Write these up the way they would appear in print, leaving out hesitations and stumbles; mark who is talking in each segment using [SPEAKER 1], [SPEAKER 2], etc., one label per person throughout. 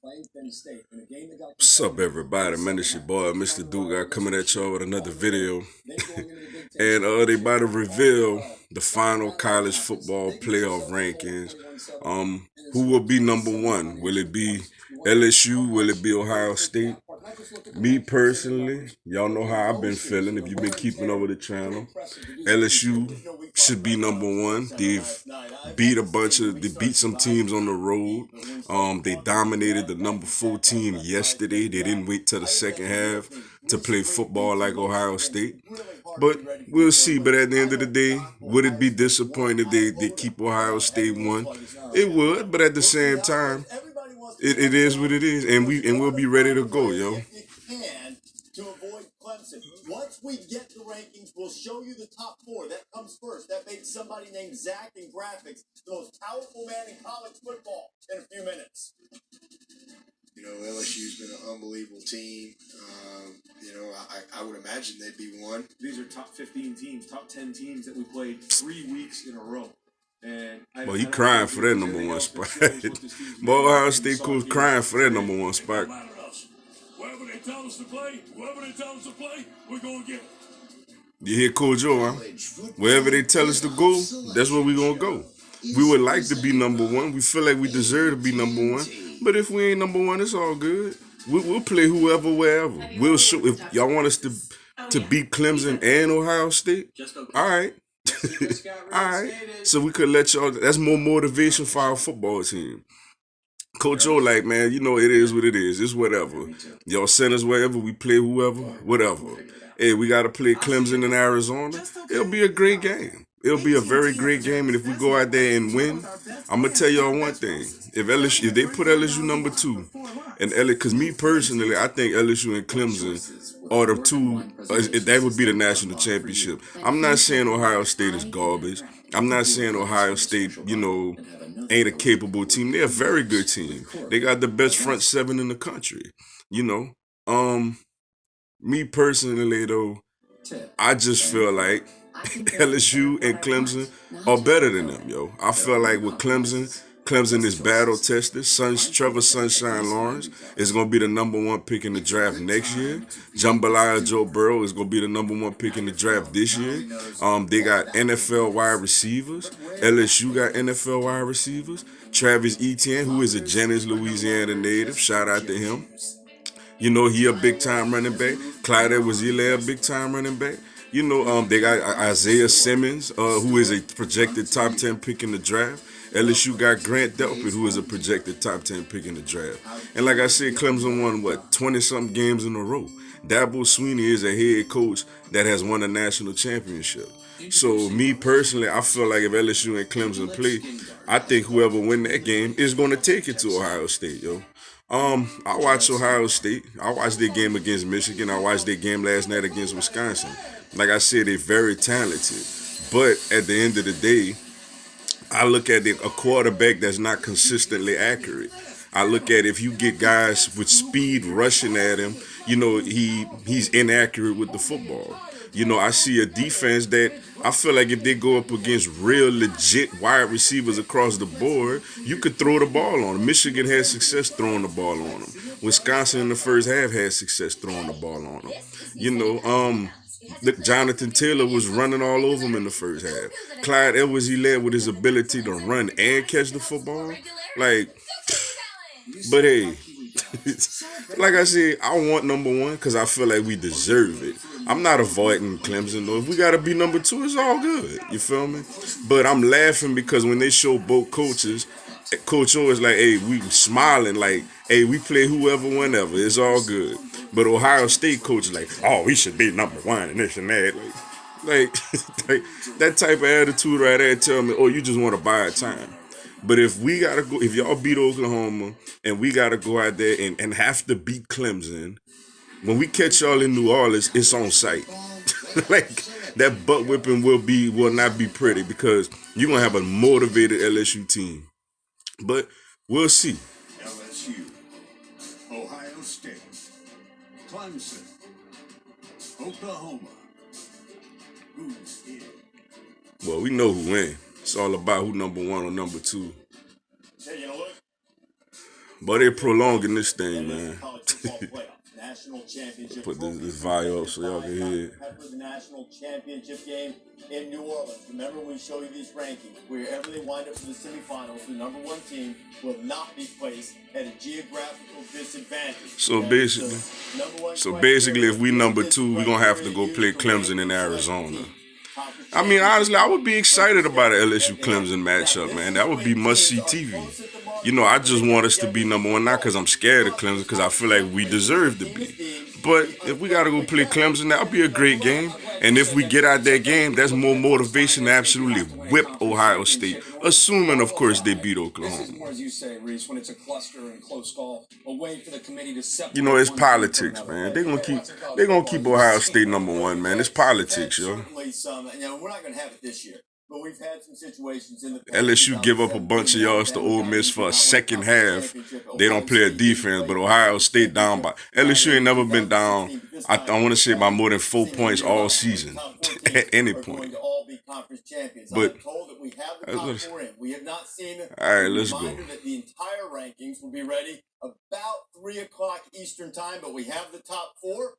[SPEAKER 1] What's up, everybody? Man, it's your boy, Mr. Duke. I coming at y'all with another video. And they about to reveal the final college football playoff rankings. Who will be number one? Will it be LSU? Will it be Ohio State? Me personally, y'all know how I've been feeling if you've been keeping up with the channel. LSU should be number one. They beat some teams on the road. They dominated the number 4 team yesterday. They didn't wait till the second half to play football like Ohio State. But we'll see. But at the end of the day, would it be disappointing if they keep Ohio State one? It would, but at the same time, it is what it is, and we'll be ready to go, yo.
[SPEAKER 2] To avoid Clemson. Once we get the rankings, we'll show you the top 4. That comes first. That makes somebody named Zach in graphics the most powerful man in college football in a few minutes.
[SPEAKER 3] LSU's been an unbelievable team. I would imagine they'd be one.
[SPEAKER 4] These are top 15 teams, top 10 teams that we played 3 weeks in a row. And
[SPEAKER 1] well, he crying for that number 1 spot. Boy, Ohio State coach crying for that number 1 spot.
[SPEAKER 5] Wherever they tell us to play, we're going to get it.
[SPEAKER 1] You hear Coach Joe, huh? Wherever they tell us to go, that's where we're going to go. We would like to be number 1. We feel like we deserve to be number 1. But if we ain't number 1, it's all good. We'll play whoever, wherever. We'll show. If y'all want us to beat Clemson and Ohio State, all right. All right. So we could let y'all, that's more motivation for our football team. Coach O, like, man, it is what it is. It's whatever. Y'all send us wherever, we play whoever, whatever. Hey, we got to play Clemson in Arizona. It'll be a great game. It'll be a very great game. And if we go out there and win, I'm going to tell y'all one thing. If they put LSU number 2, and because me personally, I think LSU and Clemson are the 2, that would be the national championship. I'm not saying Ohio State is garbage. I'm not saying Ohio State, ain't a capable team. They're a very good team. They got the best front 7 in the country. Me personally though, I just feel like LSU and Clemson are better than them, yo. I feel like with Clemson is battle tested. Trevor Sunshine Lawrence is going to be the number 1 pick in the draft next year. Jambalaya Joe Burrow is going to be the number 1 pick in the draft this year. They got NFL wide receivers. LSU got NFL wide receivers. Travis Etienne, who is a Jennings, Louisiana native. Shout out to him. He a big-time running back. Clyde Edwards-Helaire, a big-time running back. They got Isaiah Simmons, who is a projected top 10 pick in the draft. LSU got Grant Delpit, who is a projected top 10 pick in the draft. And like I said, Clemson won, 20-something games in a row. Dabo Swinney is a head coach that has won a national championship. So me personally, I feel like if LSU and Clemson play, I think whoever win that game is going to take it to Ohio State, yo. I watched Ohio State. I watched their game against Michigan. I watched their game last night against Wisconsin. Like I said, they're very talented. But at the end of the day, I look at a quarterback that's not consistently accurate. I look at if you get guys with speed rushing at him, he's inaccurate with the football. I see a defense that I feel like if they go up against real legit wide receivers across the board, you could throw the ball on them. Michigan had success throwing the ball on them. Wisconsin in the first half had success throwing the ball on them. Jonathan Taylor was running all over him in the first half. Clyde Edwards-Helaire with his ability to run and catch the football. But hey, like I said, I want number 1 because I feel like we deserve it. I'm not avoiding Clemson though. If we gotta be number 2, it's all good. You feel me? But I'm laughing because when they show both coaches, Coach O is like, hey, we smiling like, hey, we play whoever, whenever. It's all good. But Ohio State coach is like, oh, we should be number 1 and this and that. Like that type of attitude right there tell me, oh, you just want to buy time. But if we gotta go, if y'all beat Oklahoma and we gotta go out there and have to beat Clemson, when we catch y'all in New Orleans, it's on site. That butt whipping will not be pretty because you're gonna have a motivated LSU team. But we'll see.
[SPEAKER 5] LSU, Ohio State, Clemson, Oklahoma. Who's in?
[SPEAKER 1] Well, we know who win. It's all about who number 1 or number 2.
[SPEAKER 2] Hey, you know what?
[SPEAKER 1] But they prolonging this thing, man.
[SPEAKER 2] College football playoff, national championship.
[SPEAKER 1] Put this volume up so y'all can hear it.
[SPEAKER 2] After the national championship game in New Orleans. Remember, we show you these rankings. Wherever they wind up in the semifinals, the number one team will not be placed at a geographical disadvantage.
[SPEAKER 1] So basically, if we number 2, we're gonna have to go play Clemson in Arizona. I mean, honestly, I would be excited about an LSU Clemson matchup, man. That would be must-see TV. You know, I just want us to be number 1, not because I'm scared of Clemson, because I feel like we deserve to be. But if we got to go play Clemson, that'll be a great game. And if we get out that game, that's more motivation to absolutely whip Ohio State, assuming, of course, they beat Oklahoma. You know, it's politics, man. They're gonna keep Ohio State number 1, man. It's politics, yo.
[SPEAKER 2] We're not gonna have it this year. But we've had some situations in the past.
[SPEAKER 1] LSU give up a bunch of yards to Ole Miss for a second half. They don't play a defense, but Ohio State down by... LSU ain't never been down, I want to say, by more than 4 points all season at any point. But,
[SPEAKER 2] we have not seen it.
[SPEAKER 1] All right, let's go.
[SPEAKER 2] That the entire rankings will be ready about 3 o'clock Eastern time, but we have the top 4.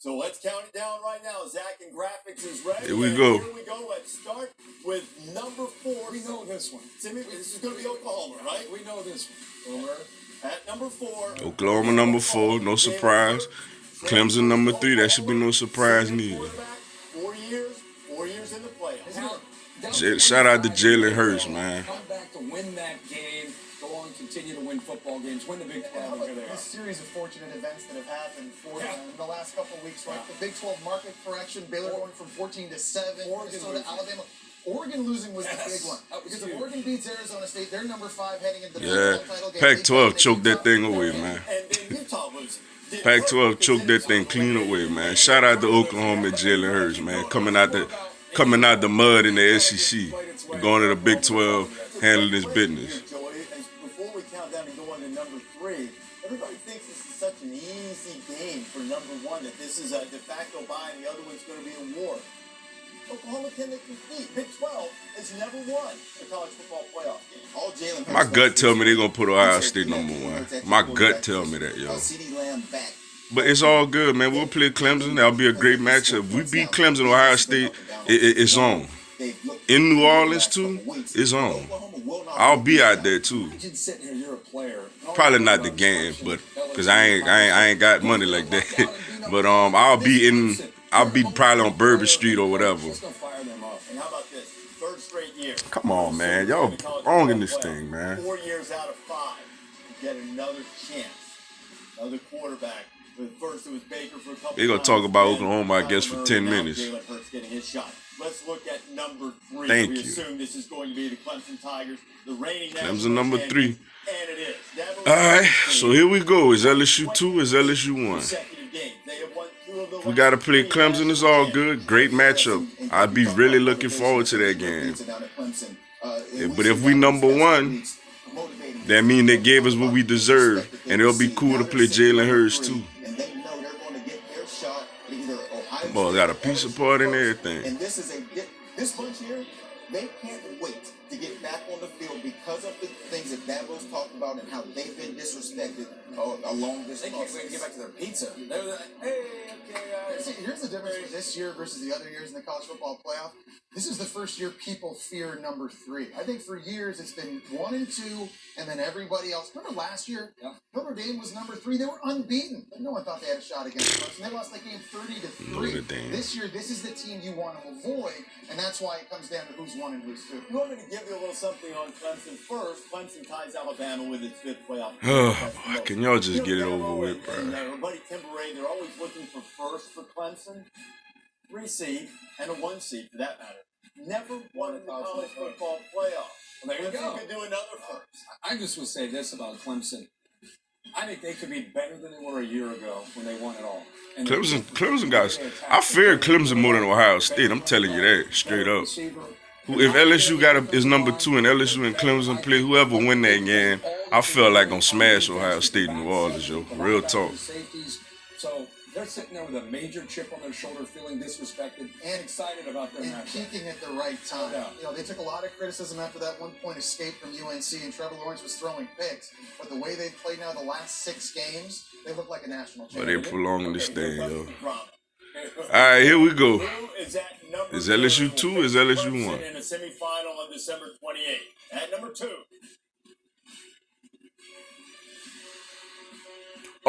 [SPEAKER 2] So let's count it down right now. Zach and Graphics is ready.
[SPEAKER 1] Here we go.
[SPEAKER 2] Here we go. Let's start with number 4.
[SPEAKER 6] We know this one.
[SPEAKER 2] This is going to be Oklahoma, right?
[SPEAKER 6] We know this one.
[SPEAKER 2] At number 4.
[SPEAKER 1] Oklahoma number 4, no surprise. Clemson number 3, that should be no surprise neither.
[SPEAKER 2] 4 years in the playoffs.
[SPEAKER 1] Shout out to Jalen Hurts, man.
[SPEAKER 6] Come back to win that game. Go on, continue to win football games. Win the Big 12.
[SPEAKER 7] This series of fortunate events that have happened for them in the last couple of weeks, right? The Big 12 market correction, Baylor going from 14 to 7, Minnesota, Alabama. Oregon losing was the big one. Because if Oregon beats Arizona State, they're number 5 heading into the Big 12 title game.
[SPEAKER 1] Pac-12 choked that thing away, man. Pac-12 choked that thing clean away, man. Shout out to Oklahoma and Jalen Hurts, man. Coming out the mud in the SEC. Going to the Big 12, handling his business.
[SPEAKER 2] Before we count down and go on to number 3, everybody thinks this is such an easy game for number 1, that this is a de facto bye and the other one's going to be a war. Oklahoma, can they compete? Big 12 has never won a college football playoff game.
[SPEAKER 1] My gut tell me they're going to put Ohio State number 1. My gut tell me that, yo. But it's all good, man. We'll play Clemson. That'll be a great matchup. If we beat Clemson, Ohio State, it's on. In New Orleans, too, it's on. I'll be out there, too. Probably not the game, but because I ain't got money like that. But I'll be probably on Bourbon Street or whatever.
[SPEAKER 2] And how about this? 3rd straight year.
[SPEAKER 1] Come on, man. Y'all wrong in this thing, man.
[SPEAKER 2] 4 years out of 5. Get another chance. Another quarterback. First it was Baker for a couple.
[SPEAKER 1] They're going to talk about Oklahoma, I guess, for 10 minutes.
[SPEAKER 2] Jalen Hurts getting his shot. Let's look at number 3.
[SPEAKER 1] Thank
[SPEAKER 2] we
[SPEAKER 1] you.
[SPEAKER 2] assume this is going to be the Clemson Tigers, the reigning
[SPEAKER 1] Clemson number 3.
[SPEAKER 2] And it is.
[SPEAKER 1] All right, so here we go. Is LSU 2? Is LSU 1? If we got to play Clemson, it's all good. Great matchup. I'd be really looking forward to that game. But if we number 1, that means they gave us what we deserve. And it'll be cool to play Jalen Hurts, too. Boy, got a pizza party and everything.
[SPEAKER 2] And this bunch here, they can't wait to get back on the field because of the things that Dabo's talked about and how they've been disrespected along this process. They can't wait to get back to their pizza. They were like, hey, okay,
[SPEAKER 7] here's the difference with this year versus the other years in the college football playoff. This is the first year people fear number 3. I think for years it's been 1 and 2, and then everybody else. Remember last year? Yeah. Notre Dame was number 3. They were unbeaten. No one thought they had a shot against Clemson. They lost that game 30-3. This year, this is the team you want to avoid, and that's why it comes down to who's 1 and who's 2.
[SPEAKER 2] You want me to give you a little something on Clemson first? Clemson ties Alabama with its 5th playoff.
[SPEAKER 1] Oh, can y'all just get it over with, bro?
[SPEAKER 2] Our buddy Tim Bray, they're always looking for first for Clemson. 3 seed and a 1 seed for that matter. Never won a college football playoff.
[SPEAKER 6] Well, there you go.
[SPEAKER 2] You could do another first.
[SPEAKER 6] I just would say this about Clemson. I think they could be better than they were a year ago when they won it all. And
[SPEAKER 1] Clemson guys, I fear Clemson more than Ohio State. I'm telling you that straight up. If LSU is number 2 and LSU and Clemson play, whoever win that game, I feel like gonna smash Ohio State and New Orleans, yo. Real talk.
[SPEAKER 6] So They're sitting there with a major chip on their shoulder, feeling disrespected and excited about their match.
[SPEAKER 7] Peaking at the right time.
[SPEAKER 6] Yeah.
[SPEAKER 7] You know, they took a lot of criticism after that 1-point escape from UNC, and Trevor Lawrence was throwing picks. But the way they've played now the last 6 games, they look like a national
[SPEAKER 1] But
[SPEAKER 7] champion.
[SPEAKER 1] they prolonging this thing, yo. All right, here we go. Is LSU 2 or is LSU 1?
[SPEAKER 2] In a semifinal on December 28th. At number 2.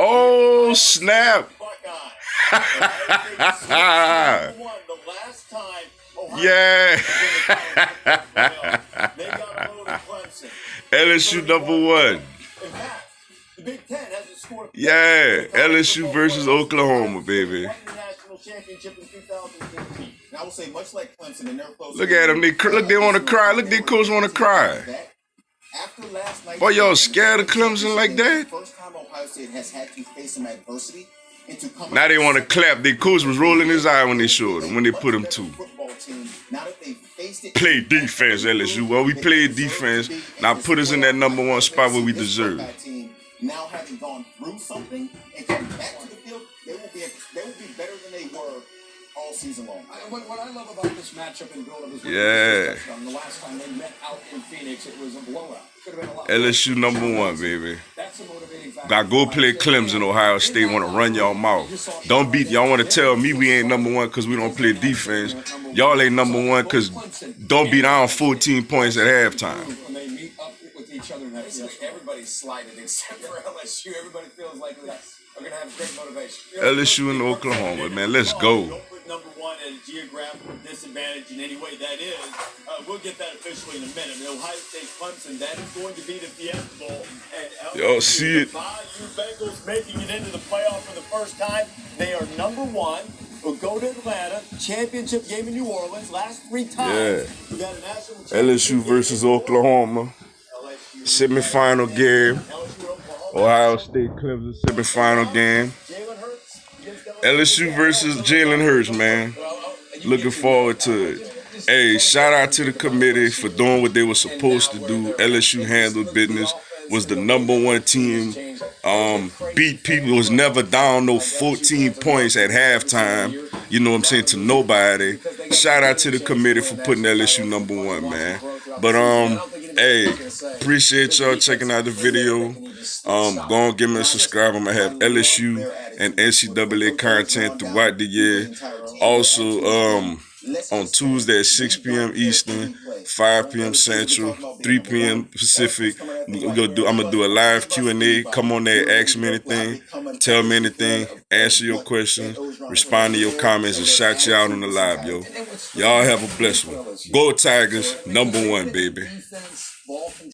[SPEAKER 1] Oh, snap. Yeah. LSU number 1.
[SPEAKER 2] The Big Ten hasn't scored.
[SPEAKER 1] Yeah, LSU versus Oklahoma, baby.
[SPEAKER 2] Championship in 2015. And I will say, much like Clemson, and they're close.
[SPEAKER 1] Look at them. They want to cry. Look, their coach want to cry.
[SPEAKER 2] After last night,
[SPEAKER 1] Boy, y'all scared of Clemson like that?
[SPEAKER 2] First time Ohio State has had to face some adversity.
[SPEAKER 1] Now they want to clap. Their coach was rolling his eye when they showed him, when they put him to. Play defense, LSU. Well, we played defense. Now put us in that number 1 spot where we deserve.
[SPEAKER 2] Now having gone through something and coming back to the field, they will be better than they were all season long.
[SPEAKER 6] What I love about this matchup in build-up is the last time they met out in Phoenix, it was a blowout. Could have been a lot.
[SPEAKER 1] LSU number 1, baby.
[SPEAKER 6] That's a motivating factor.
[SPEAKER 1] Got go play Clemson, Ohio State. Want to run y'all mouth. Don't beat y'all. Want to tell me we ain't number 1 because we don't play defense. Y'all ain't number 1 because don't beat down 14 points at halftime.
[SPEAKER 6] When they meet up with each other, everybody's slided except for LSU. Everybody feels like they're going to have great motivation.
[SPEAKER 1] LSU and Oklahoma, man. Let's go.
[SPEAKER 2] Don't put number 1 at a geographical disadvantage in any way. That is, we'll get that officially in a minute. The Ohio State Clemson, that is going to be the Fiesta Bowl. And
[SPEAKER 1] y'all see it?
[SPEAKER 2] The Bengals making it into the playoff for the first time. They are number 1. We'll go to Atlanta. Championship game in New Orleans. Last 3 times.
[SPEAKER 1] Yeah.
[SPEAKER 2] We got a national
[SPEAKER 1] LSU versus Oklahoma. Semifinal game. Ohio State Clemson semifinal game. LSU versus Jalen Hurts, man. Looking forward to it. Hey, shout out to the committee for doing what they were supposed to do. LSU handled business. Was the number 1 team. Beat people. Was never down no 14 points at halftime. You know what I'm saying? To nobody. Shout out to the committee for putting LSU number 1, man. But hey, appreciate y'all checking out the video. Go on, give me a subscribe. I'm gonna have LSU and NCAA content throughout the year. Also, on Tuesday at 6 p.m. Eastern, 5 p.m. Central, 3 p.m. Pacific. I'm gonna do a live Q&A. Come on there, ask me anything, tell me anything, answer your questions, respond to your comments, and shout you out on the live, yo. Y'all have a blessed one. Go Tigers, number 1, baby.